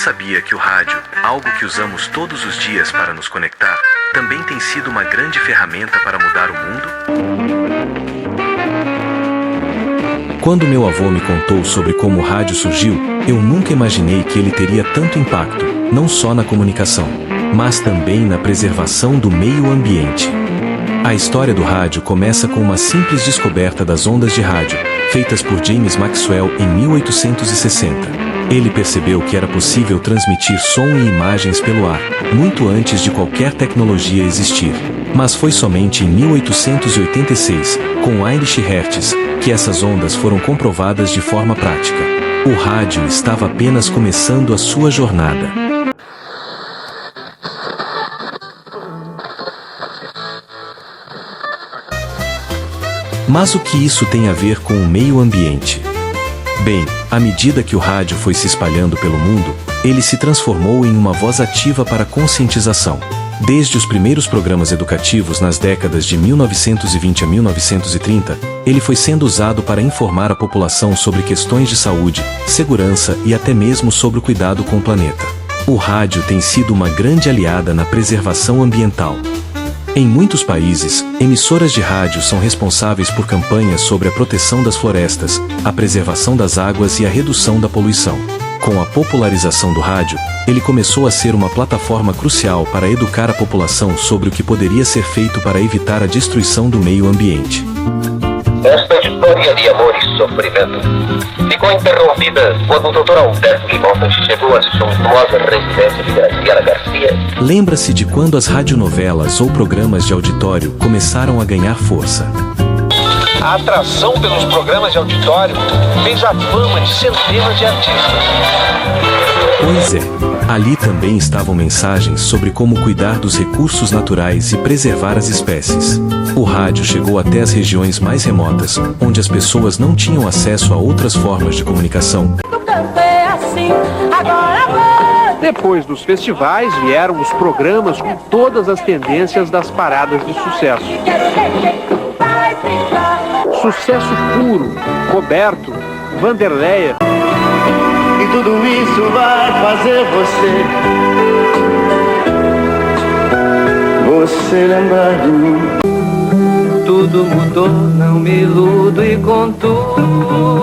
sabia que o rádio, algo que usamos todos os dias para nos conectar, também tem sido uma grande ferramenta para mudar o mundo? Quando meu avô me contou sobre como o rádio surgiu, eu nunca imaginei que ele teria tanto impacto, não só na comunicação, mas também na preservação do meio ambiente. A história do rádio começa com uma simples descoberta das ondas de rádio, feitas por James Maxwell em 1860. Ele percebeu que era possível transmitir som e imagens pelo ar, muito antes de qualquer tecnologia existir. Mas foi somente em 1886, com Heinrich Hertz, que essas ondas foram comprovadas de forma prática. O rádio estava apenas começando a sua jornada. Mas o que isso tem a ver com o meio ambiente? Bem, à medida que o rádio foi se espalhando pelo mundo, ele se transformou em uma voz ativa para a conscientização. Desde os primeiros programas educativos nas décadas de 1920 a 1930, ele foi sendo usado para informar a população sobre questões de saúde, segurança e até mesmo sobre o cuidado com o planeta. O rádio tem sido uma grande aliada na preservação ambiental. Em muitos países, emissoras de rádio são responsáveis por campanhas sobre a proteção das florestas, a preservação das águas e a redução da poluição. Com a popularização do rádio, ele começou a ser uma plataforma crucial para educar a população sobre o que poderia ser feito para evitar a destruição do meio ambiente. Esta história de amor e sofrimento ficou interrompida quando o Dr. Alberto Montes chegou à suntuosa residência de Graciela Garcia. Lembra-se de quando as radionovelas ou programas de auditório começaram a ganhar força. A atração pelos programas de auditório fez a fama de centenas de artistas. Pois é, ali também estavam mensagens sobre como cuidar dos recursos naturais e preservar as espécies. O rádio chegou até as regiões mais remotas, onde as pessoas não tinham acesso a outras formas de comunicação. Depois dos festivais vieram os programas com todas as tendências das paradas de sucesso. Sucesso puro, Roberto, Vanderleia. E tudo isso vai fazer você lembrar de mim. Tudo mudou, não me iludo e contudo.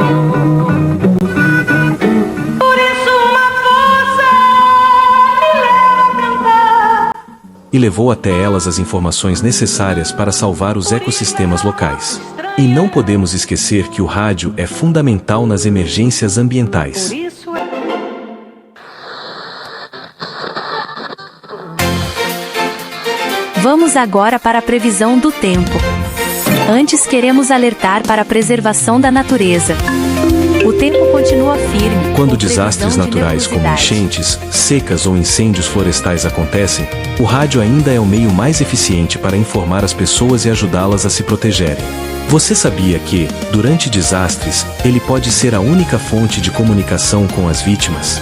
Por isso uma força me leva a cantar. E levou até elas as informações necessárias para salvar os ecossistemas locais. E não podemos esquecer que o rádio é fundamental nas emergências ambientais. Vamos agora para a previsão do tempo. Antes queremos alertar para a preservação da natureza. O tempo continua firme. Quando desastres naturais como enchentes, secas ou incêndios florestais acontecem, o rádio ainda é o meio mais eficiente para informar as pessoas e ajudá-las a se protegerem. Você sabia que, durante desastres, ele pode ser a única fonte de comunicação com as vítimas?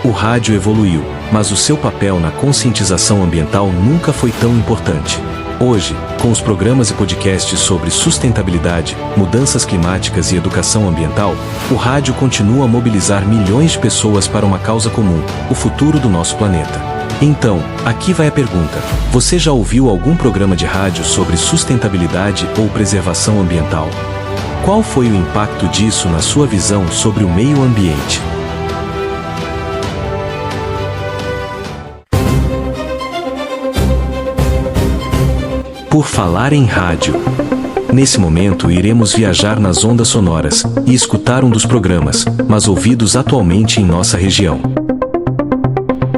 O rádio evoluiu, mas o seu papel na conscientização ambiental nunca foi tão importante. Hoje, com os programas e podcasts sobre sustentabilidade, mudanças climáticas e educação ambiental, o rádio continua a mobilizar milhões de pessoas para uma causa comum, o futuro do nosso planeta. Então, aqui vai a pergunta: você já ouviu algum programa de rádio sobre sustentabilidade ou preservação ambiental? Qual foi o impacto disso na sua visão sobre o meio ambiente? Por falar em rádio. Nesse momento iremos viajar nas ondas sonoras e escutar um dos programas, mais ouvidos atualmente em nossa região.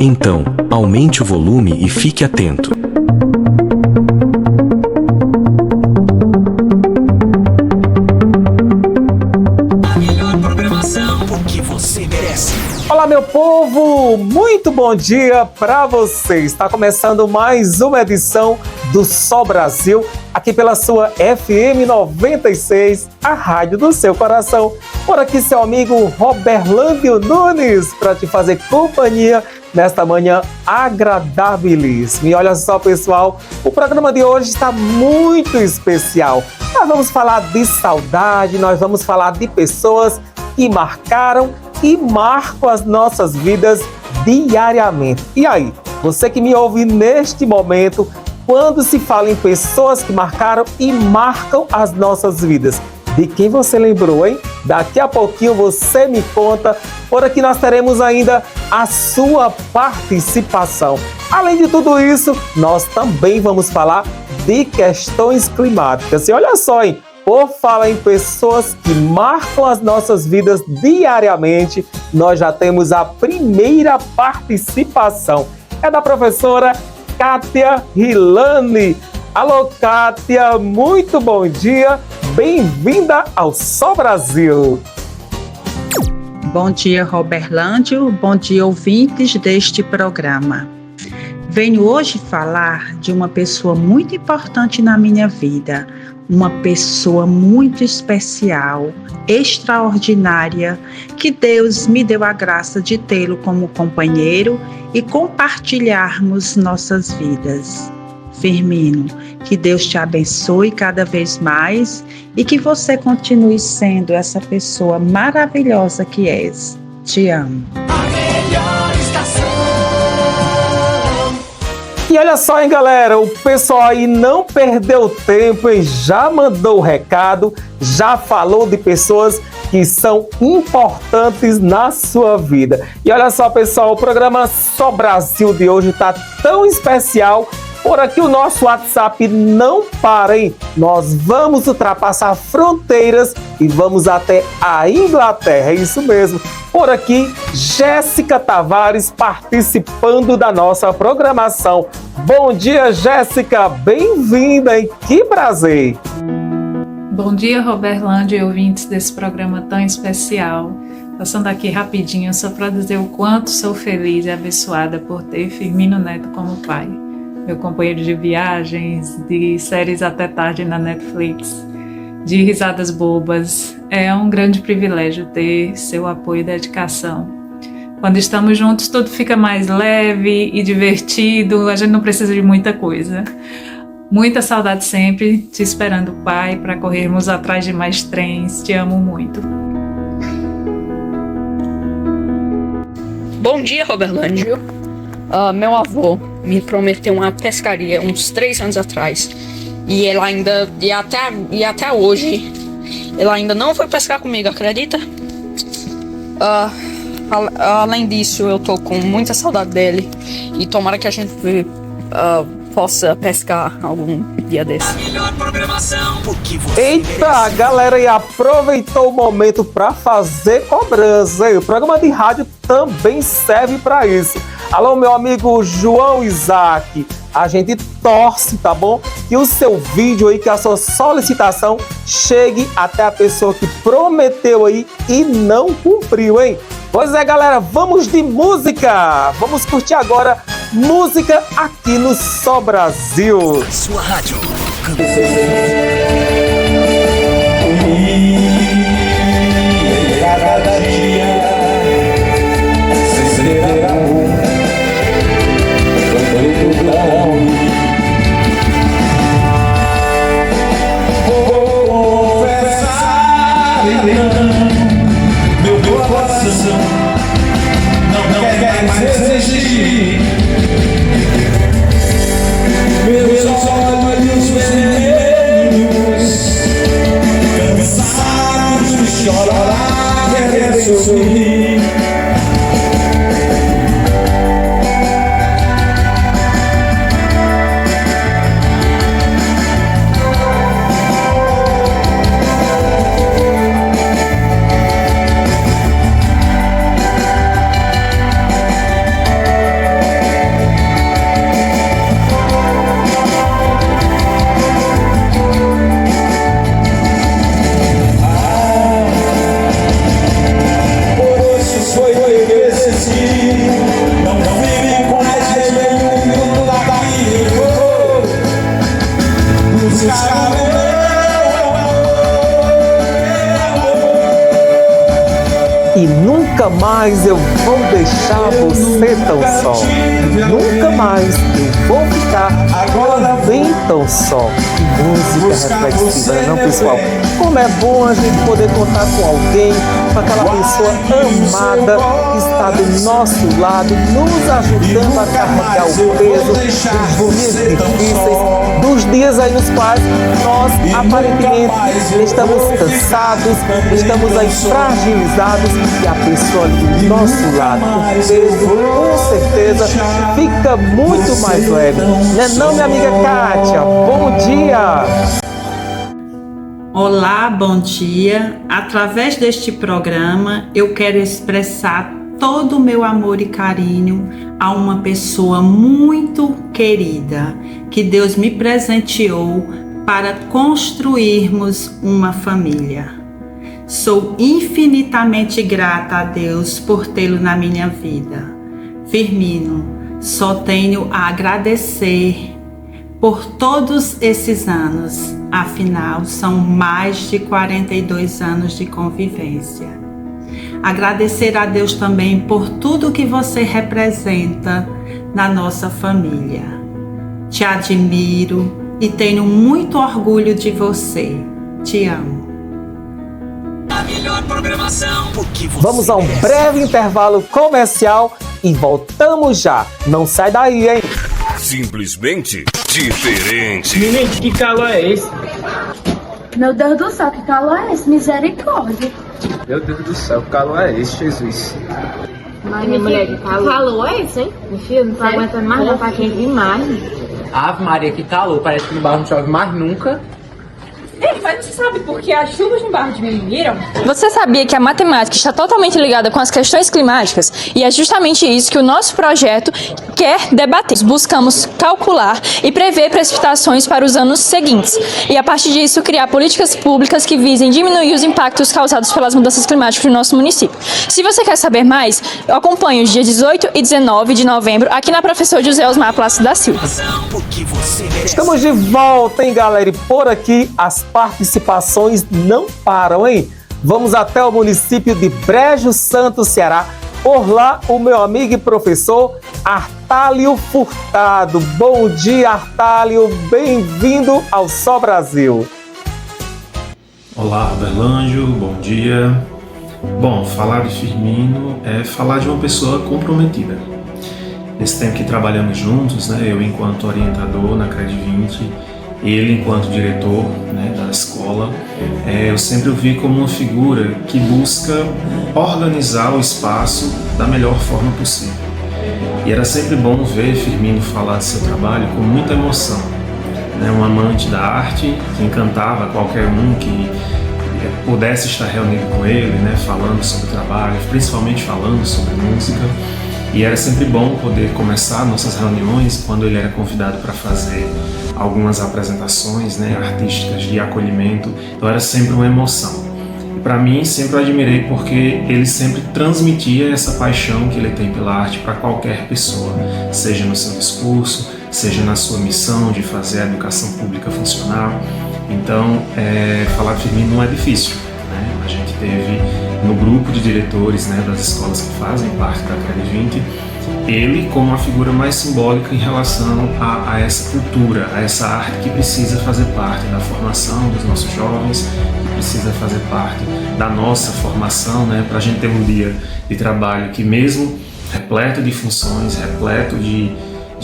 Então, aumente o volume e fique atento. Olá, meu povo! Muito bom dia para você! Está começando mais uma edição do Sol Brasil, aqui pela sua FM 96, a rádio do seu coração. Por aqui, seu amigo Roberlândio Nunes, para te fazer companhia nesta manhã agradabilíssima. E olha só, pessoal, o programa de hoje está muito especial. Nós vamos falar de saudade, nós vamos falar de pessoas que marcaram e marcam as nossas vidas diariamente. E aí, você que me ouve neste momento, quando se fala em pessoas que marcaram e marcam as nossas vidas, de quem você lembrou, hein? Daqui a pouquinho você me conta. Por aqui nós teremos ainda a sua participação. Além de tudo isso, nós também vamos falar de questões climáticas. E olha só, hein? Por falar em pessoas que marcam as nossas vidas diariamente, nós já temos a primeira participação. É da professora Kátia Rilani. Alô, Kátia, muito bom dia. Bem-vinda ao Só Brasil. Bom dia, Roberlândio. Bom dia, ouvintes deste programa. Venho hoje falar de uma pessoa muito importante na minha vida, uma pessoa muito especial, extraordinária, que Deus me deu a graça de tê-lo como companheiro e compartilharmos nossas vidas. Firmino, que Deus te abençoe cada vez mais e que você continue sendo essa pessoa maravilhosa que és. Te amo. E olha só, hein, galera, o pessoal aí não perdeu tempo e já mandou o recado, já falou de pessoas que são importantes na sua vida. E olha só, pessoal, o programa Só Brasil de hoje está tão especial. Por aqui o nosso WhatsApp não para, hein? Nós vamos ultrapassar fronteiras e vamos até a Inglaterra, é isso mesmo. Por aqui, Jéssica Tavares participando da nossa programação. Bom dia, Jéssica, bem-vinda, hein? Que prazer! Bom dia, Roberlândia e ouvintes desse programa tão especial. Passando aqui rapidinho só para dizer o quanto sou feliz e abençoada por ter Firmino Neto como pai. Meu companheiro de viagens, de séries até tarde na Netflix, de risadas bobas. É um grande privilégio ter seu apoio e dedicação. Quando estamos juntos, tudo fica mais leve e divertido, a gente não precisa de muita coisa. Muita saudade sempre, te esperando, pai, para corrermos atrás de mais trens. Te amo muito. Bom dia, Roberlândio. Meu avô me prometeu uma pescaria uns 3 anos atrás e ele ainda até hoje ele ainda não foi pescar comigo, acredita? Além disso, eu tô com muita saudade dele e tomara que a gente possa pescar algum dia desse. Eita, a galera aí aproveitou o momento para fazer cobrança, hein? O programa de rádio também serve para isso. Alô, meu amigo João Isaac, a gente torce, tá bom? Que o seu vídeo aí, que a sua solicitação chegue até a pessoa que prometeu aí e não cumpriu, hein? Pois é, galera, vamos de música! Vamos curtir agora música aqui no Só Brasil. Sua rádio. Cada dia será bom. Vou confessar, meu coração não quer mais existir. Meus olhos vermelhos, cansados de chorar, querem sorrir. e nunca mais eu vou deixar você tão só. Nunca mais eu vou ficar bem tão só. Que música reflexiva, não, pessoal? Como é bom a gente poder contar com alguém, com aquela pessoa amada que está do nosso lado, nos ajudando a carregar o peso dos dias difíceis, dos dias aí nos quais nós aparentemente estamos cansados, estamos aí fragilizados, e a pessoa ali do nosso lado, o peso com certeza fica muito mais leve. Não é não, minha amiga Kátia? Bom dia! Olá, bom dia. Através deste programa, eu quero expressar todo o meu amor e carinho a uma pessoa muito querida que Deus me presenteou para construirmos uma família. Sou infinitamente grata a Deus por tê-lo na minha vida. Firmino, só tenho a agradecer por todos esses anos, afinal são mais de 42 anos de convivência. Agradecer a Deus também por tudo que você representa na nossa família. Te admiro e tenho muito orgulho de você. Te amo. A melhor programação. Vamos a um breve intervalo comercial e voltamos já. Não sai daí, hein? Simplesmente diferente. Menino, que calor é esse? Meu Deus do céu, que calor é esse? Misericórdia. Meu Deus do céu, que calor é esse, Jesus? Mas minha mulher, que calor é esse, hein? Meu filho, não tô aguentando mais não, tá quente demais. Ave Maria, que calor. Parece que no Barro não chove mais nunca. Ei, mas você sabe por que as chuvas no Barro diminuíram? Você sabia que a matemática está totalmente ligada com as questões climáticas? E é justamente isso que o nosso projeto quer debater. Buscamos calcular e prever precipitações para os anos seguintes. E a partir disso, criar políticas públicas que visem diminuir os impactos causados pelas mudanças climáticas no nosso município. Se você quer saber mais, eu acompanho os dias 18 e 19 de novembro aqui na Professor José Osmar Plácido da Silva. Estamos de volta, hein, galera? E por aqui as participações não param, hein? Vamos até o município de Brejo Santo, Ceará. Por lá, o meu amigo e professor Artálio Furtado. Bom dia, Artálio. Bem-vindo ao Só Brasil. Olá, Roberlândio. Bom dia. Bom, falar de Firmino é falar de uma pessoa comprometida. Nesse tempo que trabalhamos juntos, né, eu enquanto orientador na CRED 20, ele enquanto diretor, né, da escola, eu sempre o vi como uma figura que busca organizar o espaço da melhor forma possível. E era sempre bom ver Firmino falar de seu trabalho com muita emoção. Né, um amante da arte que encantava qualquer um que pudesse estar reunido com ele, né, falando sobre o trabalho, principalmente falando sobre música. E era sempre bom poder começar nossas reuniões quando ele era convidado para fazer algumas apresentações, né, artísticas de acolhimento. Então era sempre uma emoção. E para mim sempre o admirei porque ele sempre transmitia essa paixão que ele tem pela arte para qualquer pessoa, seja no seu discurso, seja na sua missão de fazer a educação pública funcionar. Então falar de Firmino não é difícil, né? A gente teve no grupo de diretores, né, das escolas que fazem parte da CRED 20, ele como a figura mais simbólica em relação a essa cultura, a essa arte que precisa fazer parte da formação dos nossos jovens, que precisa fazer parte da nossa formação, né, para a gente ter um dia de trabalho que mesmo repleto de funções, repleto de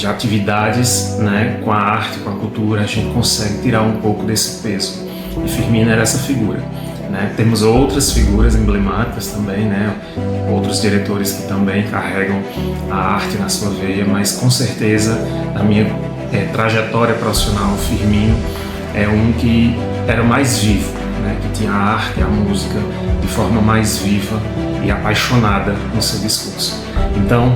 atividades, né, com a arte, com a cultura, a gente consegue tirar um pouco desse peso. E Firmino era essa figura. Né? Temos outras figuras emblemáticas também, né? Outros diretores que também carregam a arte na sua veia, mas com certeza na minha trajetória profissional, o Firmino é um que era mais vivo, né? Que tinha a arte, a música de forma mais viva e apaixonada no seu discurso. Então,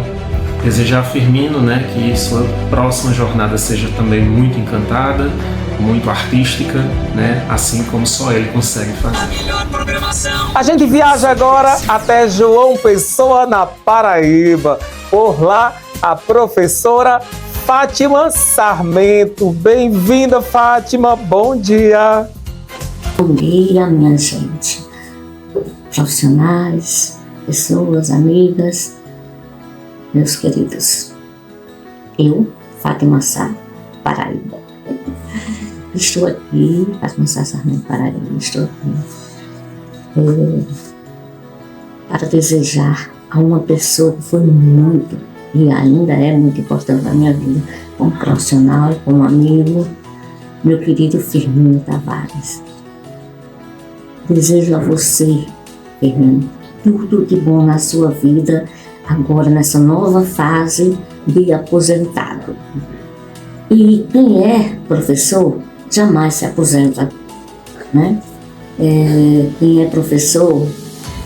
desejar a Firmino, né, que sua próxima jornada seja também muito encantada, muito artística, né? Assim como só ele consegue fazer. A gente viaja agora até João Pessoa, na Paraíba. Por lá, a professora Fátima Sarmento. Bem-vinda, Fátima. Bom dia. Bom dia, minha gente. Profissionais, pessoas, amigas, meus queridos. Eu, Fátima Sá, Paraíba. Estou aqui, Fátima Sá Sarmento, Paraíba, estou aqui para desejar a uma pessoa que foi muito e ainda é muito importante na minha vida, como profissional, como amigo, meu querido Firmino Tavares. Desejo a você, Firmino, tudo de bom na sua vida, agora nessa nova fase de aposentado. E quem é professor jamais se aposenta, né? Quem é professor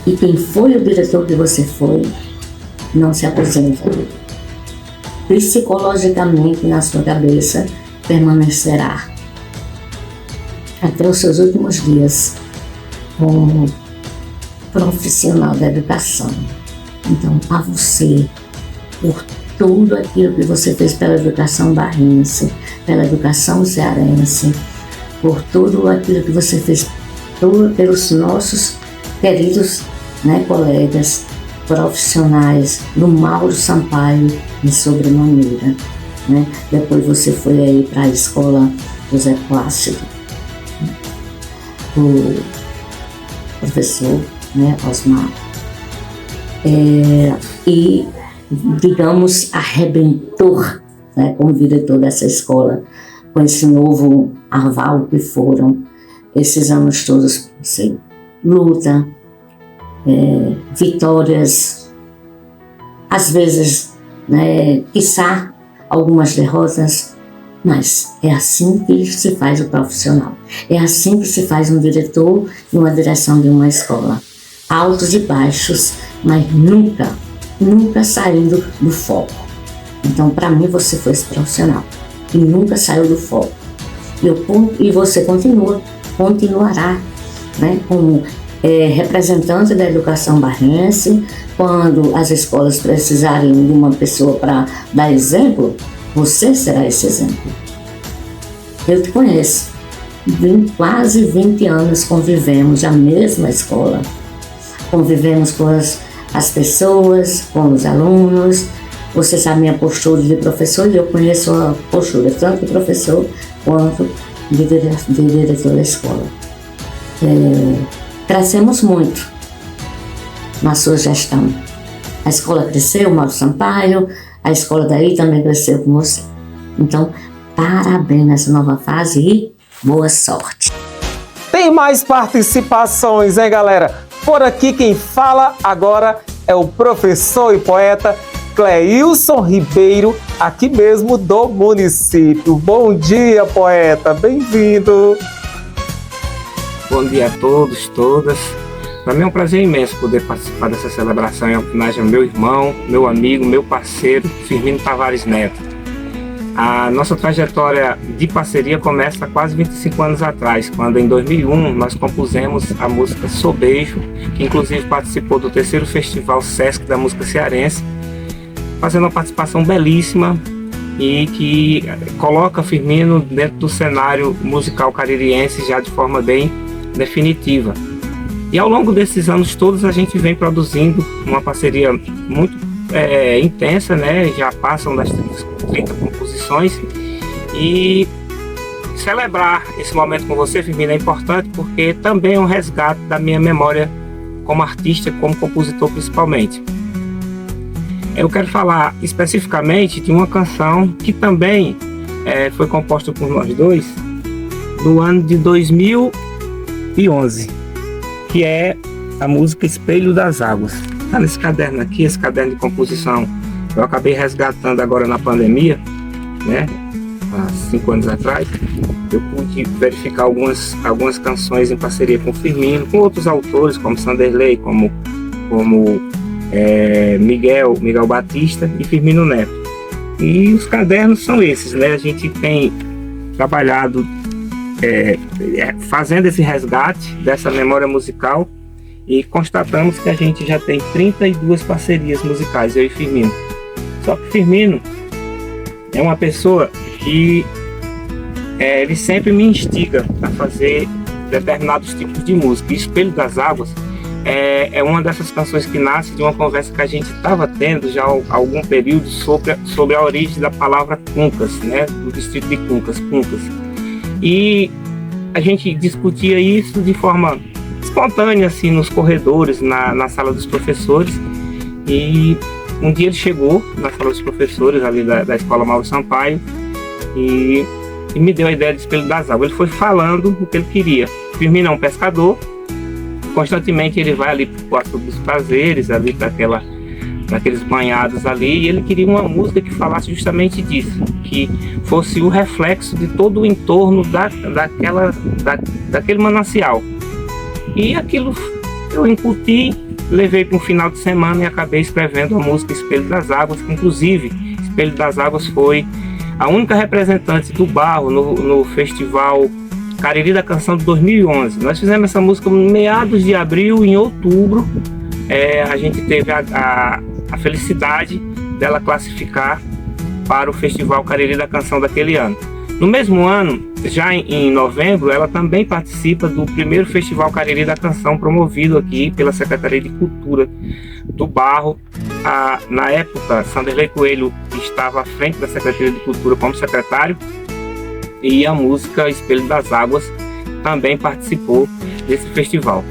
e quem foi o diretor que você foi, não se aposenta. Psicologicamente, na sua cabeça, permanecerá até os seus últimos dias como profissional da educação. Então, a você, por tudo aquilo que você fez pela educação barrense, pela educação cearense, por tudo aquilo que você fez pelos nossos queridos, né, colegas profissionais do Mauro Sampaio de sobremaneira, né? Depois você foi aí para a escola José Plácido, o professor, né, Osmar, e digamos arrebentou, né, como diretor dessa escola com esse novo aval que foram esses anos todos. Você luta, vitórias, às vezes, né, quiçá algumas derrotas, mas é assim que se faz o profissional, é assim que se faz um diretor e uma direção de uma escola. Altos e baixos, mas nunca saindo do foco. Então, para mim, você foi esse profissional e nunca saiu do foco. E você continuará, né, como representante da educação barrense. Quando as escolas precisarem de uma pessoa para dar exemplo, você será esse exemplo. Eu te conheço. Quase 20 anos convivemos na mesma escola. Convivemos com as pessoas, com os alunos. Você sabe minha postura de professor e eu conheço a postura tanto de professor quanto de diretor da escola. Crescemos muito na sua gestão. A escola cresceu, Mauro Sampaio, a escola daí também cresceu com você. Então, parabéns nessa nova fase e boa sorte. Tem mais participações, hein, galera? Por aqui quem fala agora é o professor e poeta Cleilson Ribeiro, aqui mesmo do município. Bom dia, poeta, bem-vindo. Bom dia a todos, todas. Para mim é um prazer imenso poder participar dessa celebração em homenagem ao meu irmão, meu amigo, meu parceiro, Firmino Tavares Neto. A nossa trajetória de parceria começa há quase 25 anos atrás, quando em 2001 nós compusemos a música Sobejo, que inclusive participou do 3º Festival Sesc da Música Cearense, fazendo uma participação belíssima e que coloca Firmino dentro do cenário musical caririense já de forma bem definitiva. E ao longo desses anos todos a gente vem produzindo uma parceria muito intensa, né? Já passam das 30 composições, e celebrar esse momento com você, Firmino, é importante porque também é um resgate da minha memória como artista, como compositor principalmente. Eu quero falar especificamente de uma canção que também foi composta por nós dois no ano de 2011, que é a música Espelho das Águas. Está nesse caderno aqui, esse caderno de composição. Eu acabei resgatando agora na pandemia, né? Há 5 anos atrás. Eu pude verificar algumas canções em parceria com o Firmino, com outros autores, como Sanderley, como Miguel Batista e Firmino Neto. E os cadernos são esses, né? A gente tem trabalhado fazendo esse resgate dessa memória musical e constatamos que a gente já tem 32 parcerias musicais, eu e Firmino. Só que Firmino é uma pessoa que ele sempre me instiga a fazer determinados tipos de música. E Espelho das Águas é uma dessas canções que nasce de uma conversa que a gente estava tendo já há algum período sobre a origem da palavra Cuncas, né? Do distrito de Cuncas. E a gente discutia isso de forma espontânea, assim, nos corredores, na sala dos professores. E um dia ele chegou na sala dos professores ali da Escola Mauro Sampaio e me deu a ideia de Espelho das Águas. Ele foi falando o que ele queria. Firmino é um pescador, constantemente ele vai ali pro Quarto dos Prazeres, ali daqueles banhados ali, e ele queria uma música que falasse justamente disso, que fosse o reflexo de todo o entorno daquele manancial. E aquilo eu incuti, levei para um final de semana e acabei escrevendo a música Espelho das Águas, que inclusive Espelho das Águas foi a única representante do barro no festival Cariri da Canção de 2011. Nós fizemos essa música em meados de abril. Em outubro a gente teve a felicidade dela classificar para o Festival Cariri da Canção daquele ano. No mesmo ano, já em novembro, ela também participa do primeiro Festival Cariri da Canção promovido aqui pela Secretaria de Cultura do Barro. Na época, Sanderley Coelho estava à frente da Secretaria de Cultura como secretário, e a música Espelho das Águas também participou desse festival.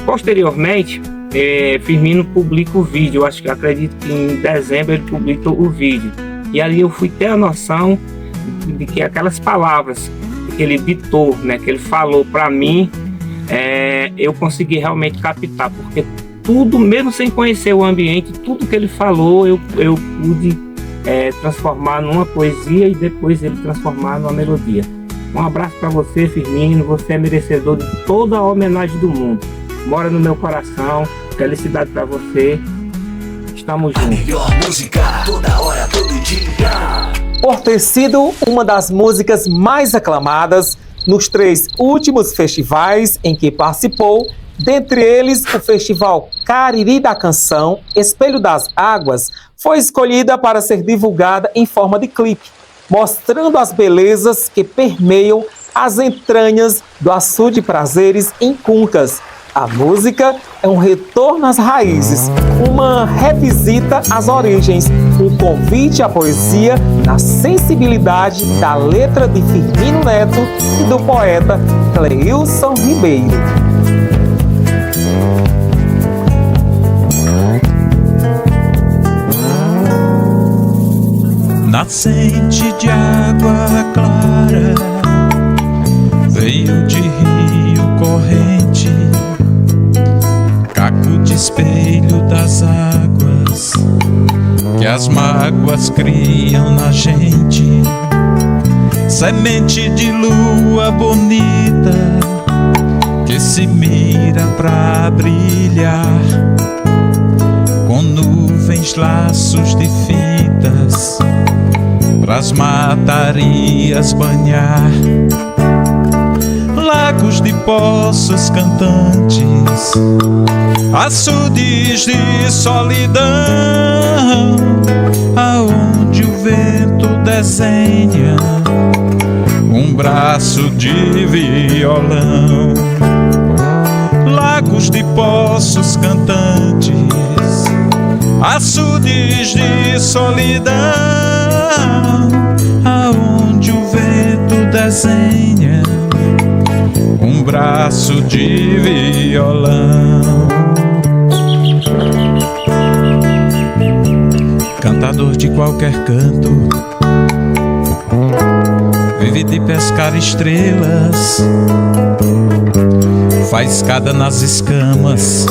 Posteriormente, Firmino publica o vídeo, acredito que em dezembro ele publica o vídeo, e ali eu fui ter a noção de que aquelas palavras que ele ditou, né, que ele falou para mim, eu consegui realmente captar, porque tudo, mesmo sem conhecer o ambiente, tudo que ele falou eu pude transformar numa poesia e depois ele transformar numa melodia. Um abraço para você, Firmino, você é merecedor de toda a homenagem do mundo. Mora no meu coração, felicidade para você, estamos juntos. A melhor música, toda hora, todo dia. Por ter sido uma das músicas mais aclamadas nos 3 últimos festivais em que participou, dentre eles o Festival Cariri da Canção, Espelho das Águas foi escolhida para ser divulgada em forma de clipe, mostrando as belezas que permeiam as entranhas do Açude de Prazeres em Cuncas. A música é um retorno às raízes, uma revisita às origens, um convite à poesia na sensibilidade da letra de Firmino Neto e do poeta Cleilson Ribeiro. Nascente de água clara, veio de rio corrente, caco de espelho das águas, que as mágoas criam na gente, semente de lua bonita, que se mira pra brilhar, com nuvens, laços de fitas, pras matarias banhar, lagos de poços cantantes, açudes de solidão, aonde o vento desenha um braço de violão. Lagos de poços cantantes, açudes de solidão, aonde o vento desenha um braço de violão. Cantador de qualquer canto, vive de pescar estrelas, faiscada nas escamas,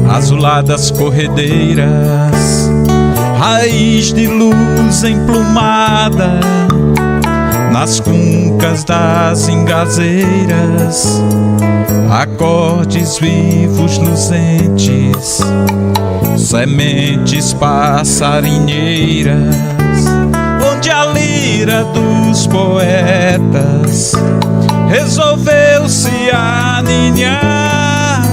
azuladas corredeiras, raiz de luz emplumada nas cuncas das ingazeiras, acordes vivos luzentes, sementes passarinheiras, onde a lira dos poetas resolveu-se aninhar,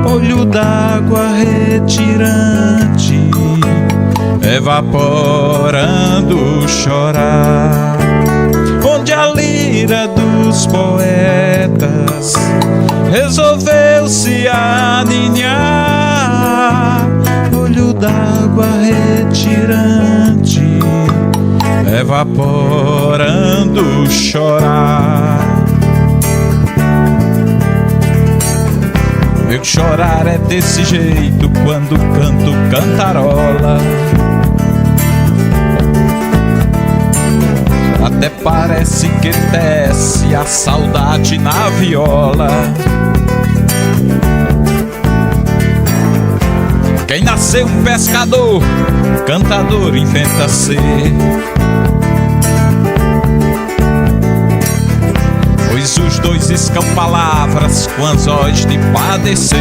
olho d'água retirante, evaporando chorar, onde a lira dos poetas resolveu se aninhar. Olho d'água retirante, evaporando chorar. Meu chorar é desse jeito quando canto cantarola. Até parece que desce a saudade na viola. Quem nasceu um pescador, cantador inventa ser. Pois os dois iscam palavras com anzóis de padecer.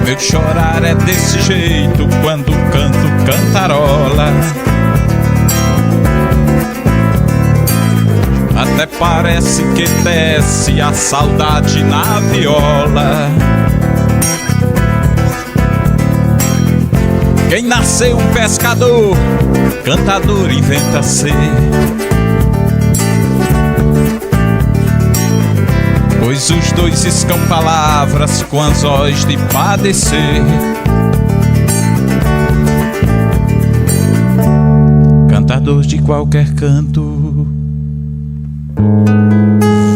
Meu chorar é desse jeito quando canto cantarola. Até parece que desce a saudade na viola. Quem nasceu um pescador, cantador inventa ser. Pois os dois iscam palavras com anzóis de padecer. Cantador de qualquer canto,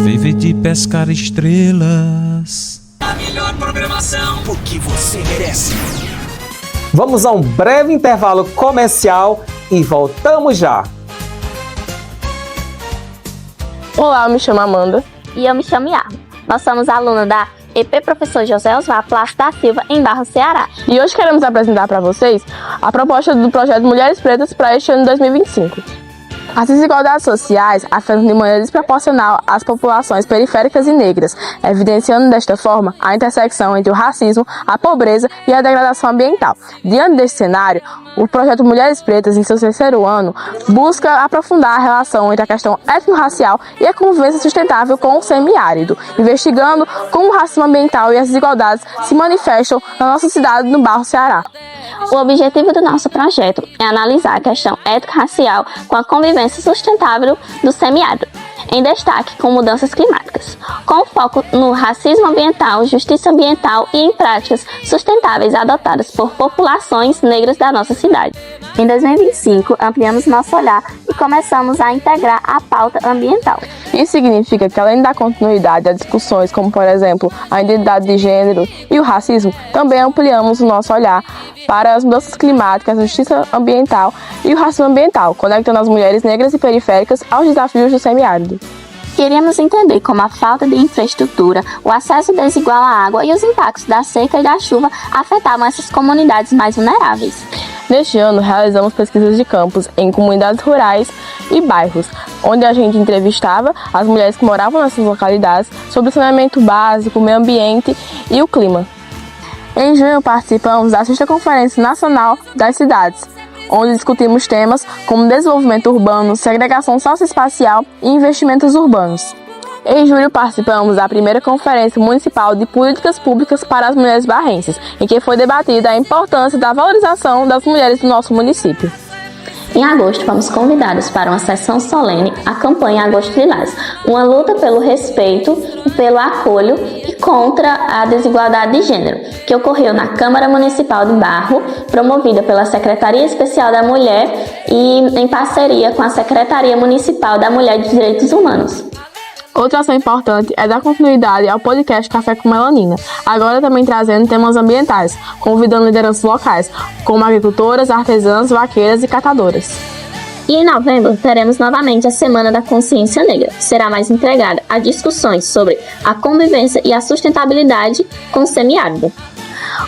vive de pescar estrelas. A melhor programação, porque você merece. Vamos a um breve intervalo comercial e voltamos já. Olá, eu me chamo Amanda. E eu me chamo Yarma. Nós somos alunos da EP Professor José Osvar Plácido da Silva, em Barros, Ceará. E hoje queremos apresentar para vocês a proposta do projeto Mulheres Pretas para este ano 2025. As desigualdades sociais afetam de maneira desproporcional as populações periféricas e negras, evidenciando desta forma a intersecção entre o racismo, a pobreza e a degradação ambiental. Diante deste cenário, o projeto Mulheres Pretas, em seu 3º ano, busca aprofundar a relação entre a questão étnico-racial e a convivência sustentável com o semiárido, investigando como o racismo ambiental e as desigualdades se manifestam na nossa cidade, no Barros, Ceará. O objetivo do nosso projeto é analisar a questão étnico-racial com a convivência sustentável do semiárido, em destaque com mudanças climáticas, com foco no racismo ambiental, justiça ambiental e em práticas sustentáveis adotadas por populações negras da nossa cidade. Em 2025, ampliamos nosso olhar e começamos a integrar a pauta ambiental. Isso significa que, além da continuidade a discussões como, por exemplo, a identidade de gênero e o racismo, também ampliamos o nosso olhar para as mudanças climáticas, a justiça ambiental e o racismo ambiental, conectando as mulheres negras e periféricas aos desafios do semiárido. Queríamos entender como a falta de infraestrutura, o acesso desigual à água e os impactos da seca e da chuva afetavam essas comunidades mais vulneráveis. Neste ano, realizamos pesquisas de campos em comunidades rurais e bairros, onde a gente entrevistava as mulheres que moravam nessas localidades sobre o saneamento básico, o meio ambiente e o clima. Em junho, participamos da 6ª Conferência Nacional das Cidades, onde discutimos temas como desenvolvimento urbano, segregação socioespacial e investimentos urbanos. Em julho, participamos da 1ª Conferência Municipal de Políticas Públicas para as Mulheres Barrenses, em que foi debatida a importância da valorização das mulheres do nosso município. Em agosto, fomos convidados para uma sessão solene, a campanha Agosto Lilás, uma luta pelo respeito, pelo acolho e contra a desigualdade de gênero, que ocorreu na Câmara Municipal de Barro, promovida pela Secretaria Especial da Mulher e em parceria com a Secretaria Municipal da Mulher e dos Direitos Humanos. Outra ação importante é dar continuidade ao podcast Café com Melanina, agora também trazendo temas ambientais, convidando lideranças locais, como agricultoras, artesãs, vaqueiras e catadoras. E em novembro, teremos novamente a Semana da Consciência Negra, que será mais entregada a discussões sobre a convivência e a sustentabilidade com o semiárido.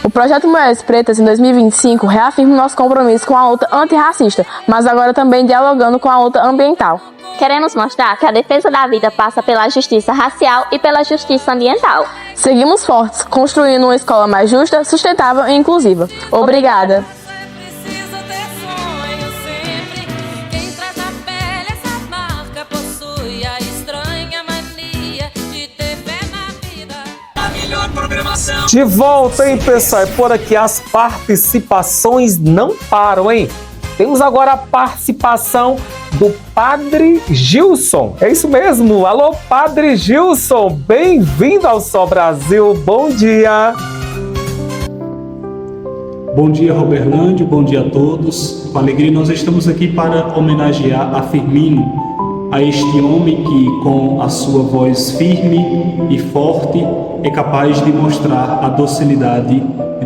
O projeto Mulheres Pretas em 2025 reafirma o nosso compromisso com a luta antirracista, mas agora também dialogando com a luta ambiental. Queremos mostrar que a defesa da vida passa pela justiça racial e pela justiça ambiental. Seguimos fortes, construindo uma escola mais justa, sustentável e inclusiva. Obrigada! De volta, hein, pessoal? E por aqui as participações não param, hein? Temos agora a participação do Padre Gilson. É isso mesmo. Alô, Padre Gilson. Bem-vindo ao Sol Brasil. Bom dia. Bom dia, Roberlândio. Bom dia a todos. Com alegria, nós estamos aqui para homenagear a Firmino, a este homem que, com a sua voz firme e forte, é capaz de mostrar a docilidade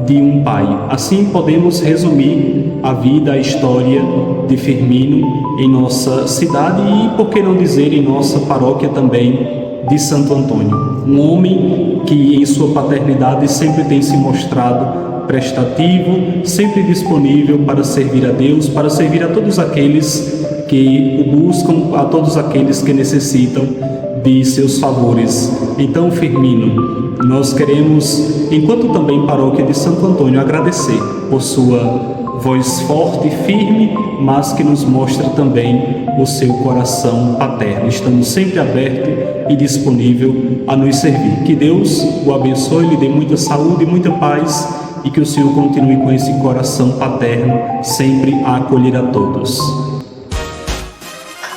de um pai. Assim podemos resumir a vida, a história de Firmino em nossa cidade e, por que não dizer, em nossa paróquia também de Santo Antônio. Um homem que, em sua paternidade, sempre tem se mostrado prestativo, sempre disponível para servir a Deus, para servir a todos aqueles que o buscam, a todos aqueles que necessitam de seus favores. Então, Firmino, nós queremos, enquanto também paróquia de Santo Antônio, agradecer por sua voz forte e firme, mas que nos mostra também o seu coração paterno. Estamos sempre aberto e disponível a nos servir. Que Deus o abençoe, lhe dê muita saúde e muita paz, e que o Senhor continue com esse coração paterno sempre a acolher a todos.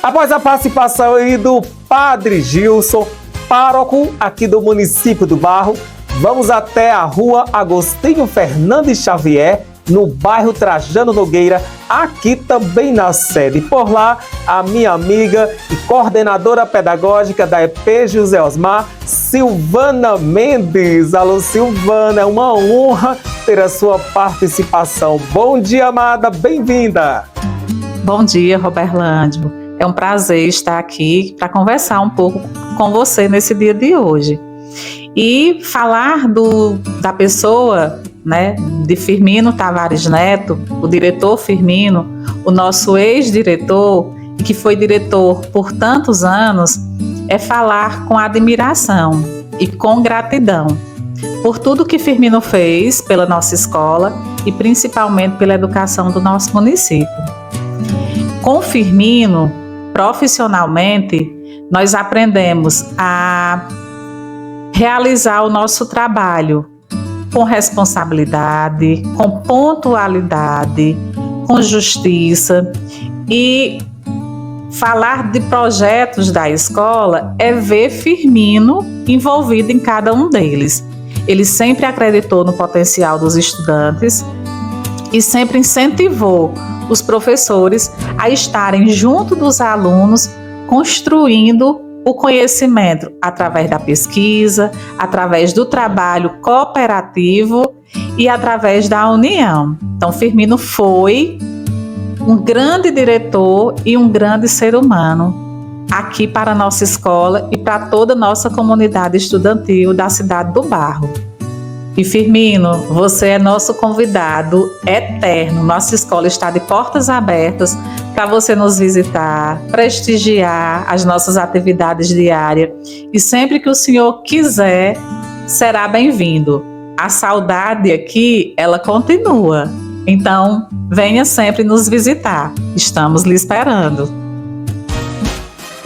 Após a participação aí do Padre Gilson, pároco aqui do município do Barro, vamos até a rua Agostinho Fernandes Xavier, no bairro Trajano Nogueira, aqui também na sede. Por lá, a minha amiga e coordenadora pedagógica da EP José Osmar, Silvana Mendes. Alô, Silvana, é uma honra ter a sua participação. Bom dia, amada, bem-vinda. Bom dia, Roberlândio. É um prazer estar aqui para conversar um pouco com você nesse dia de hoje. E falar da pessoa, né, de Firmino Tavares Neto, o diretor Firmino, o nosso ex-diretor, que foi diretor por tantos anos, é falar com admiração e com gratidão por tudo que Firmino fez pela nossa escola e principalmente pela educação do nosso município. Com Firmino, profissionalmente, nós aprendemos a realizar o nosso trabalho com responsabilidade, com pontualidade, com justiça, e falar de projetos da escola é ver Firmino envolvido em cada um deles. Ele sempre acreditou no potencial dos estudantes e sempre incentivou os professores a estarem junto dos alunos, construindo o conhecimento através da pesquisa, através do trabalho cooperativo e através da união. Então, Firmino foi um grande diretor e um grande ser humano aqui para a nossa escola e para toda a nossa comunidade estudantil da cidade do Barro. E Firmino, você é nosso convidado eterno. Nossa escola está de portas abertas para você nos visitar, prestigiar as nossas atividades diárias. E sempre que o senhor quiser, será bem-vindo. A saudade aqui, ela continua. Então, venha sempre nos visitar. Estamos lhe esperando.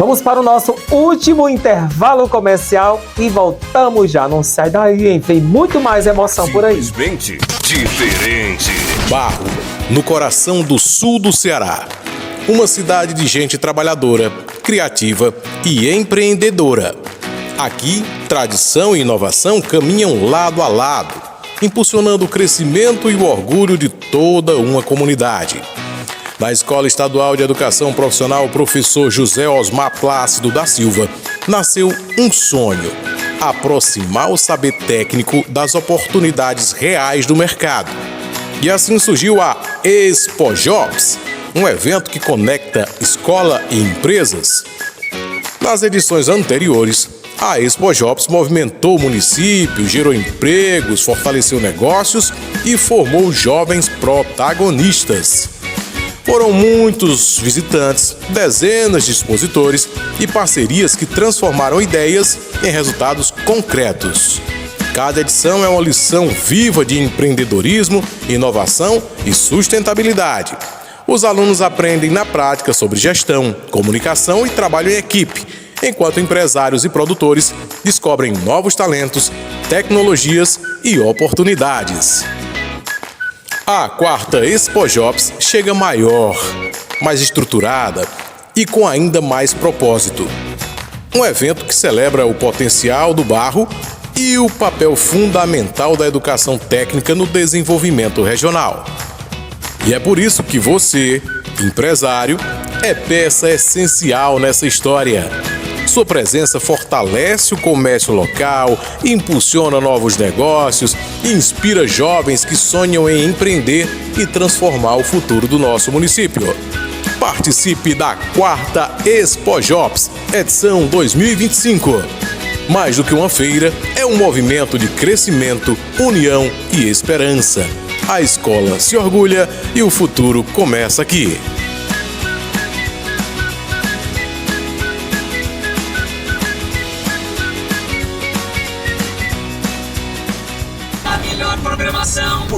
Vamos para o nosso último intervalo comercial e voltamos já. Não sai daí, hein? Vem muito mais emoção por aí. Simplesmente diferente. Barro, no coração do sul do Ceará. Uma cidade de gente trabalhadora, criativa e empreendedora. Aqui, tradição e inovação caminham lado a lado, impulsionando o crescimento e o orgulho de toda uma comunidade. Na Escola Estadual de Educação Profissional Professor José Osmar Plácido da Silva, nasceu um sonho: aproximar o saber técnico das oportunidades reais do mercado. E assim surgiu a Expo Jobs, um evento que conecta escola e empresas. Nas edições anteriores, A Expojobs movimentou o município, gerou empregos, fortaleceu negócios e formou jovens protagonistas. Foram muitos visitantes, dezenas de expositores e parcerias que transformaram ideias em resultados concretos. Cada edição é uma lição viva de empreendedorismo, inovação e sustentabilidade. Os alunos aprendem na prática sobre gestão, comunicação e trabalho em equipe, enquanto empresários e produtores descobrem novos talentos, tecnologias e oportunidades. A quarta Expojobs chega maior, mais estruturada e com ainda mais propósito. Um evento que celebra o potencial do barro e o papel fundamental da educação técnica no desenvolvimento regional. E é por isso que você, empresário, é peça essencial nessa história. Sua presença fortalece o comércio local, impulsiona novos negócios e inspira jovens que sonham em empreender e transformar o futuro do nosso município. Participe da quarta Expojobs, edição 2025. Mais do que uma feira, é um movimento de crescimento, união e esperança. A escola se orgulha e o futuro começa aqui.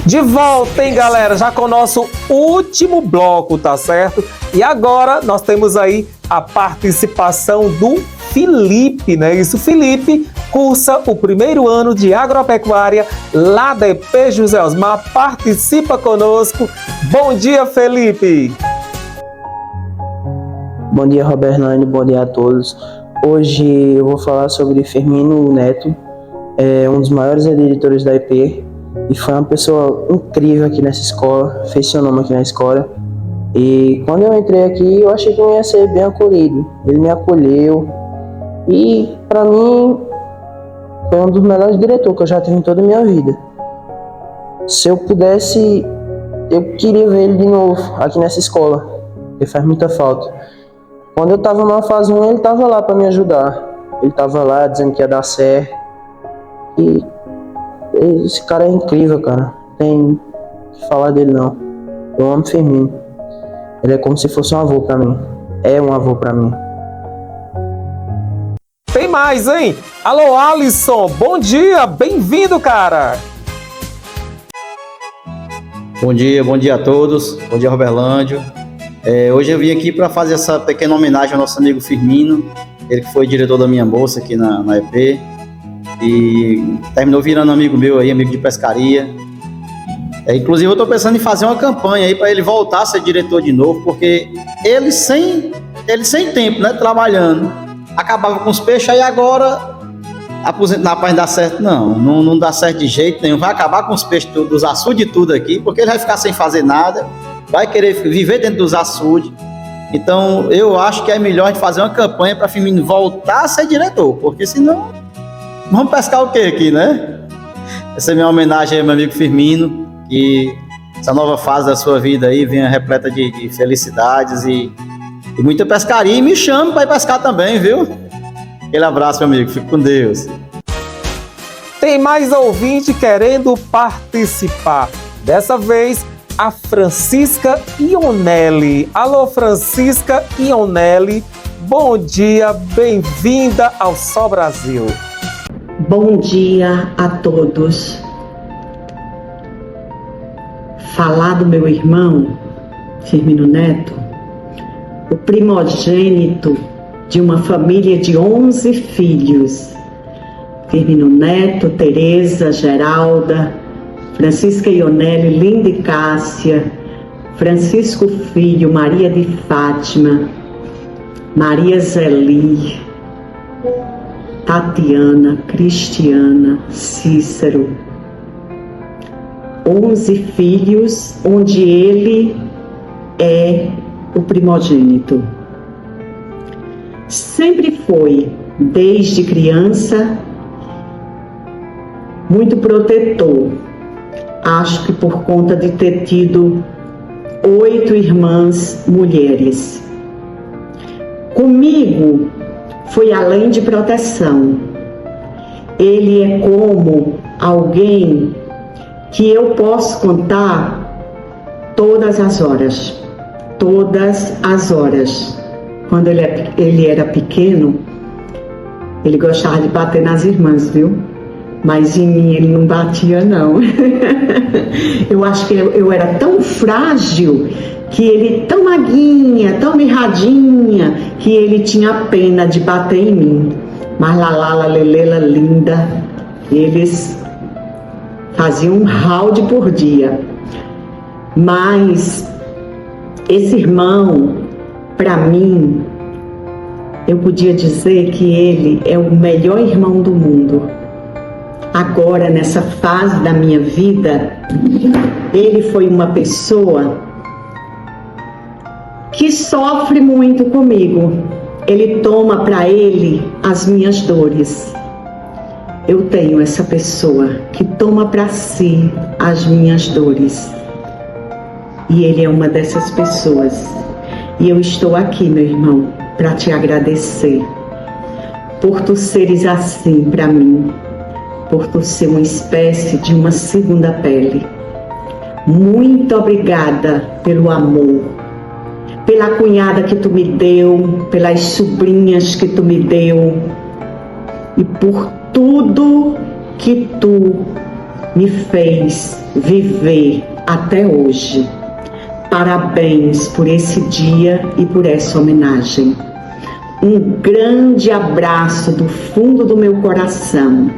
De volta, hein, galera? Já com o nosso último bloco, tá certo? E agora nós temos aí a participação do Felipe, né? Isso, Felipe cursa o primeiro ano de agropecuária lá da EP José Osmar. Participa conosco. Bom dia, Felipe! Bom dia, Roberlane. Bom dia a todos. Hoje eu vou falar sobre Firmino Neto, um dos maiores editores da EP. E foi uma pessoa incrível aqui nessa escola, fez seu nome aqui na escola. E quando eu entrei aqui, eu achei que eu ia ser bem acolhido. Ele me acolheu e, pra mim, foi um dos melhores diretores que eu já tive em toda a minha vida. Se eu pudesse, eu queria ver ele de novo aqui nessa escola, porque faz muita falta. Quando eu tava numa fase 1, ele tava lá pra me ajudar. Ele tava lá dizendo que ia dar certo. E esse cara é incrível, cara. Não tem que falar dele, não. Eu amo Firmino. Ele é como se fosse um avô pra mim. É um avô pra mim. Tem mais, hein? Alô, Alisson. Bom dia. Bem-vindo, cara. Bom dia a todos. Bom dia, Roberlândio. Hoje eu vim aqui para fazer essa pequena homenagem ao nosso amigo Firmino. Ele que foi diretor da minha bolsa aqui na EP. E terminou virando amigo meu aí, amigo de pescaria. Inclusive eu estou pensando em fazer uma campanha aí para ele voltar a ser diretor de novo, porque ele sem tempo, né, trabalhando, acabava com os peixes, aí agora aposentar para dar certo, não dá certo de jeito nenhum, vai acabar com os peixes dos açudes e tudo aqui, porque ele vai ficar sem fazer nada, vai querer viver dentro dos açudes. Então eu acho que é melhor a gente fazer uma campanha para Firmino voltar a ser diretor, porque senão vamos pescar o quê aqui, né? Essa é minha homenagem ao meu amigo Firmino, que essa nova fase da sua vida aí venha repleta de felicidades e muita pescaria. E me chame para ir pescar também, viu? Aquele abraço, meu amigo. Fique com Deus. Tem mais ouvinte querendo participar. Dessa vez, a Francisca Ionelli. Alô, Francisca Ionelli. Bom dia, bem-vinda ao Sol Brasil. Bom dia a todos. Falar do meu irmão, Firmino Neto, o primogênito de uma família de 11 filhos. Firmino Neto, Tereza, Geralda, Francisca Ionelli, Linda e Cássia, Francisco Filho, Maria de Fátima, Maria Zeli, Tatiana, Cristiana, Cícero. 11 filhos, onde ele é o primogênito. Sempre foi, desde criança, muito protetor. Acho que por conta de ter tido 8 irmãs mulheres. Comigo, foi além de proteção, ele é como alguém que eu posso contar todas as horas. Todas as horas. Quando ele era pequeno, ele gostava de bater nas irmãs, viu? Mas em mim ele não batia, não. Eu acho que eu era tão frágil, que ele tão maguinha, tão mirradinha, que ele tinha pena de bater em mim. Mas Lalala, Lelela, linda, eles faziam um round por dia. Mas esse irmão, para mim, eu podia dizer que ele é o melhor irmão do mundo. Agora, nessa fase da minha vida, ele foi uma pessoa que sofre muito comigo. Ele toma para ele as minhas dores. Eu tenho essa pessoa que toma para si as minhas dores. E ele é uma dessas pessoas. E eu estou aqui, meu irmão, para te agradecer por tu seres assim para mim. Por tu ser uma espécie de uma segunda pele. Muito obrigada pelo amor, pela cunhada que tu me deu, pelas sobrinhas que tu me deu e por tudo que tu me fez viver até hoje. Parabéns por esse dia e por essa homenagem. Um grande abraço do fundo do meu coração.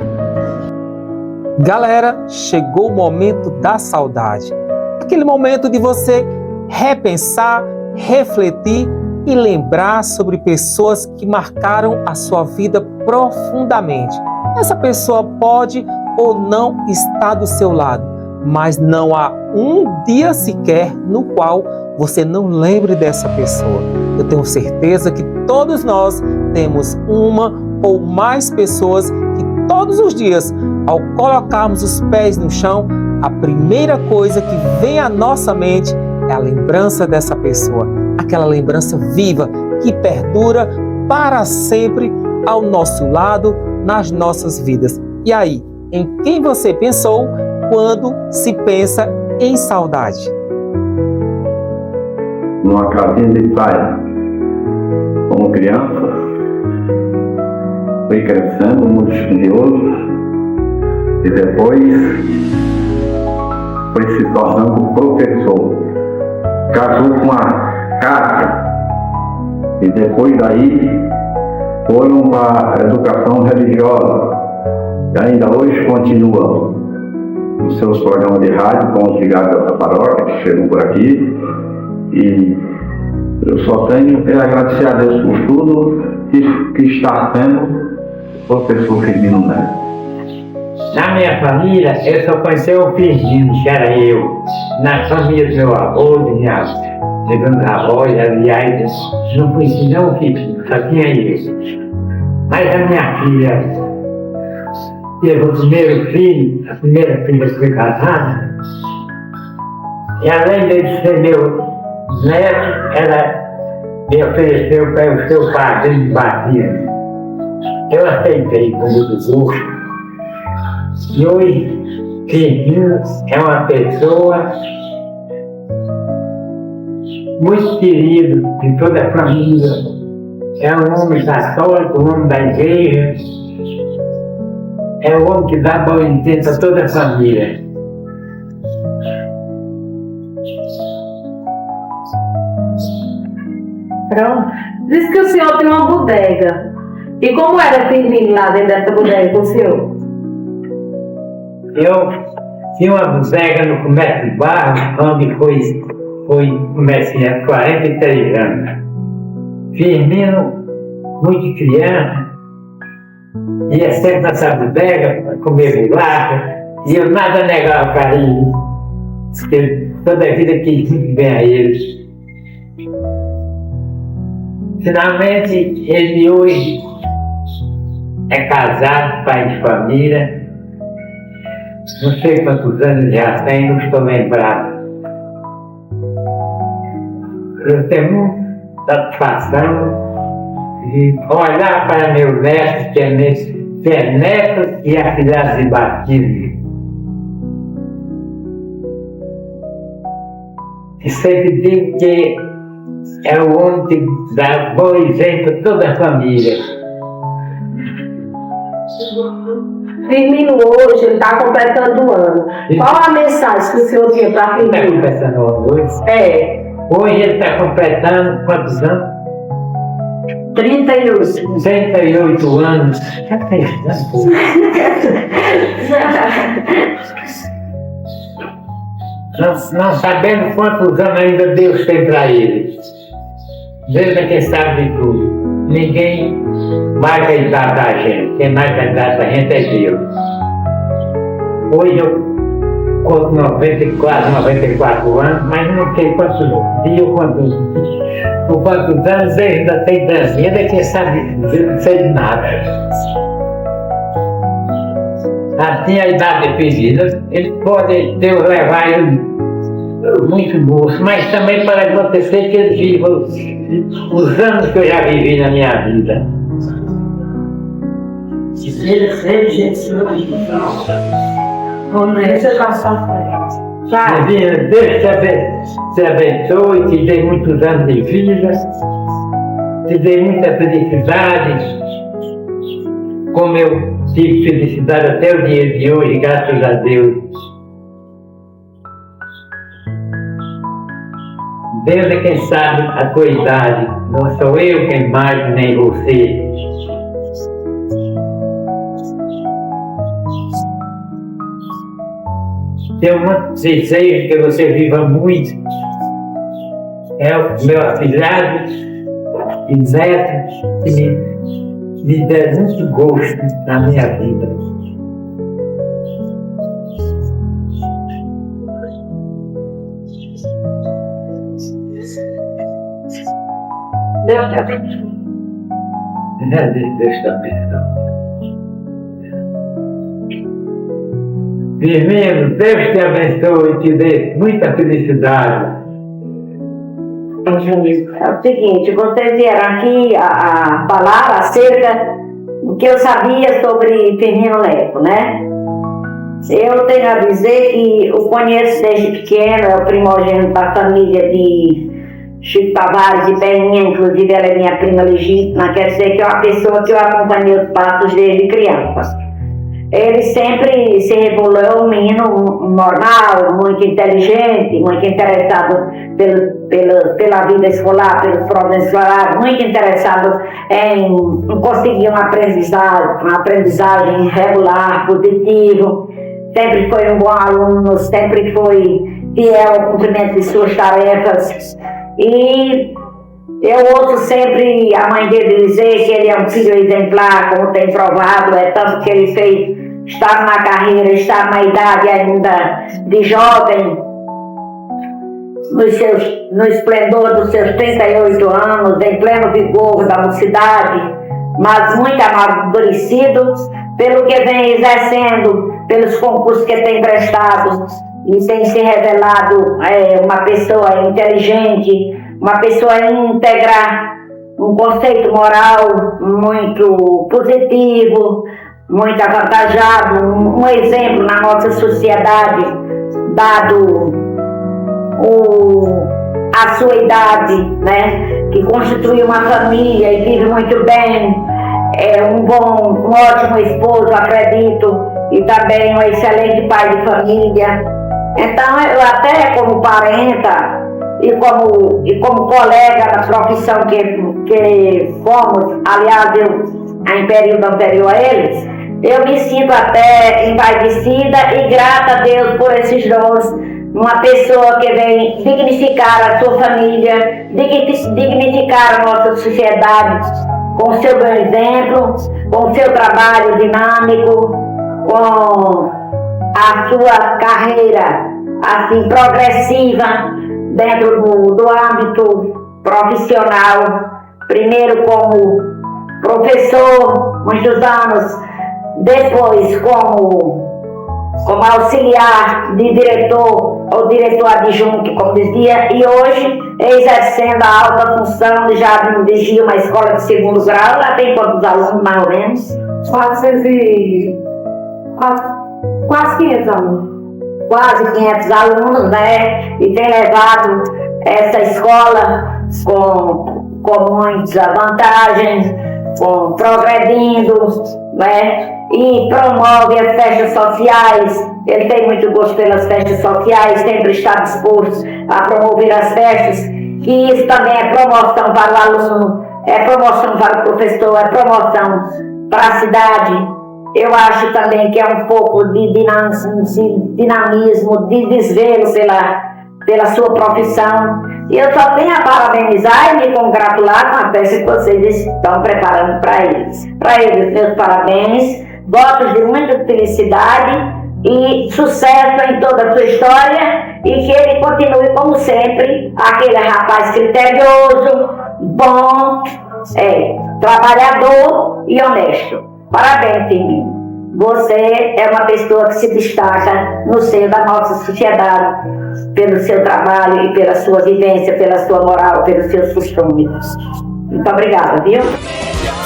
Galera, chegou o momento da saudade. Aquele momento de você repensar, refletir e lembrar sobre pessoas que marcaram a sua vida profundamente. Essa pessoa pode ou não estar do seu lado, mas não há um dia sequer no qual você não lembre dessa pessoa. Eu tenho certeza que todos nós temos uma ou mais pessoas que todos os dias, ao colocarmos os pés no chão, a primeira coisa que vem à nossa mente é a lembrança dessa pessoa. Aquela lembrança viva que perdura para sempre ao nosso lado, nas nossas vidas. E aí, em quem você pensou quando se pensa em saudade? Numa casinha de praia, como criança, fui crescendo muito estudioso e depois foi se tornando professor. Casou com a Cátia e depois daí foram para a educação religiosa e ainda hoje continuam os seus programas de rádio com os ligados da paróquia que chegam por aqui, e eu só tenho que agradecer a Deus por tudo que está sendo o professor Firmino Neto. Na minha família, eu só conheci o Firmino, que era eu. Na família do meu avô, de minha segunda avó, aliás, não conheci não o Firmino, só tinha eu. Mas a minha filha teve o primeiro filho, a primeira filha que foi casada, e além de ser meu neto, ela me ofereceu para o seu padrinho de batia. Eu aceitei com muito gosto. E hoje, Firmino é uma pessoa muito querido de toda a família. É um homem católico, um homem da igreja. É um homem que dá boa intento a toda a família. Pronto. Diz que o senhor tem uma bodega. E como era Firmino lá dentro dessa bodega com o senhor? Eu tinha uma bodega no comércio de barro, onde foi comerciante há 43 anos. Firmino, muito criança, ia sempre nessa bodega para comer bolacha, e eu nada negava para ele, porque toda a vida quis muito bem a eles. Finalmente, ele hoje é casado, pai de família. Não sei quantos anos já tem, não estou lembrado. Eu tenho muita satisfação de olhar para meu neto, que é nesse Neto e a cidade de Batismo. E sempre digo que é o homem que dá bom exemplo a toda a família. Firmino hoje, ele está completando o ano. Qual a mensagem que o senhor tinha para Firmino? Está completando o ano hoje? Hoje ele está completando quantos anos? 38. 38 anos. Já tem não sabendo quantos anos ainda Deus tem para ele. Deus é quem sabe de tudo. Ninguém mais a idade da gente. Quem mais a idade da gente é Deus. Hoje eu conto 94 anos, mas não sei quantos dias, por quantos anos eu ainda tenho dancinha, ainda quem sabe, eu não sei de nada. Já tinha a idade definida, eles podem Deus levar ele muito moço, mas também pode acontecer que eles vivam os anos que eu já vivi na minha vida. Deus te abençoe, te dê muitos anos de vida, te dê muita felicidade, como eu tive felicidade até o dia de hoje, graças a Deus. Deus é quem sabe a tua idade, não sou eu quem mais, nem você. Eu desejo que você viva muito. É o meu afilhado e neto que me dá muito gosto na minha vida. Deus te abençoe. Deus te abençoe. Firmino, Deus te abençoe e te dê muita felicidade. É o seguinte, vocês vieram aqui a falar acerca do que eu sabia sobre Firmino Neto, né? Eu tenho a dizer que o conheço desde pequeno, é o primogênito da família de Chico Tavares de Perninha, inclusive ela é minha prima legítima, quer dizer que é uma pessoa que eu acompanhei os passos desde criança. Ele sempre se revelou um menino normal, muito inteligente, muito interessado pela vida escolar, pelos problemas escolares, muito interessado em conseguir uma aprendizagem regular, positivo. Sempre foi um bom aluno, sempre foi fiel ao cumprimento de suas tarefas. E eu ouço sempre a mãe dele dizer que ele é um filho exemplar, como tem provado, é tanto que ele fez estar na carreira, estar na idade ainda de jovem, no esplendor dos seus 38 anos, em pleno vigor da mocidade, mas muito amadurecido pelo que vem exercendo, pelos concursos que tem prestado, e tem se revelado uma pessoa inteligente, uma pessoa íntegra, um conceito moral muito positivo, muito avantajado, um exemplo na nossa sociedade, dado a sua idade, né, que constitui uma família e vive muito bem, é um ótimo esposo, acredito, e também um excelente pai de família. Então, eu até como parenta e como colega da profissão que fomos, aliás, em período anterior a eles, eu me sinto até envaidecida e grata a Deus por esses dons. Uma pessoa que vem dignificar a sua família, dignificar a nossa sociedade com o seu bom exemplo, com o seu trabalho dinâmico, com a sua carreira assim progressiva dentro do âmbito profissional, primeiro como professor, muitos anos, depois como auxiliar de diretor ou diretor adjunto, como dizia, e hoje exercendo a alta função de já dirigir uma escola de segundo grau. Lá tem quantos alunos, mais ou menos? Quase 500 alunos. Quase 500 alunos, né? E tem levado essa escola com muitas vantagens, progredindo, né? E promove as festas sociais. Ele tem muito gosto pelas festas sociais, sempre está disposto a promover as festas. E isso também é promoção para o aluno, é promoção para o professor, é promoção para a cidade. Eu acho também que é um pouco de dinamismo, de desvelo pela sua profissão. E eu só tenho a parabenizar e me congratular com a peça que vocês estão preparando para eles. Para eles, meus parabéns, votos de muita felicidade e sucesso em toda a sua história, e que ele continue, como sempre, aquele rapaz criterioso, bom, trabalhador e honesto. Parabéns, Firmino. Você é uma pessoa que se destaca no seio da nossa sociedade pelo seu trabalho e pela sua vivência, pela sua moral, pelos seus costumes. Muito obrigada, viu?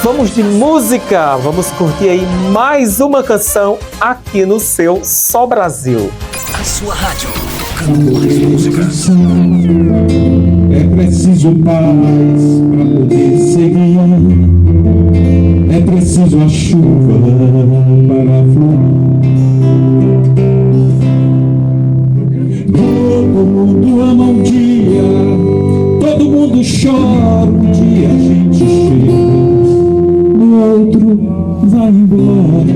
Vamos de música, vamos curtir aí mais uma canção aqui no seu Só Brasil. A sua rádio, tocando mais músicas. É preciso paz para poder seguir. É preciso a chuva para fluir. Todo mundo ama um dia, todo mundo chora um dia, a gente chega, no outro vai embora.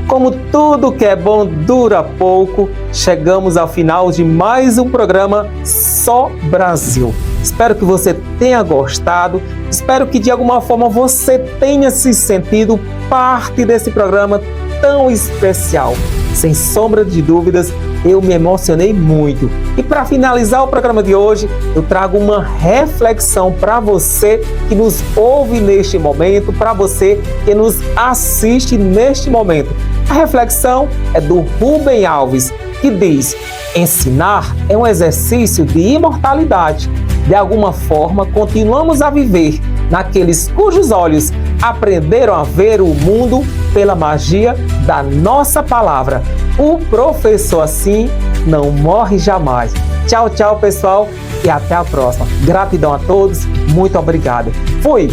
Como tudo que é bom dura pouco, chegamos ao final de mais um programa Só Brasil. Espero que você tenha gostado, espero que de alguma forma você tenha se sentido parte desse programa tão especial. Sem sombra de dúvidas, eu me emocionei muito. E para finalizar o programa de hoje, eu trago uma reflexão para você que nos ouve neste momento, para você que nos assiste neste momento. A reflexão é do Rubem Alves, que diz: ensinar é um exercício de imortalidade. De alguma forma, continuamos a viver naqueles cujos olhos aprenderam a ver o mundo pela magia da nossa palavra. O professor assim não morre jamais. Tchau, tchau, pessoal, e até a próxima. Gratidão a todos, muito obrigado. Fui!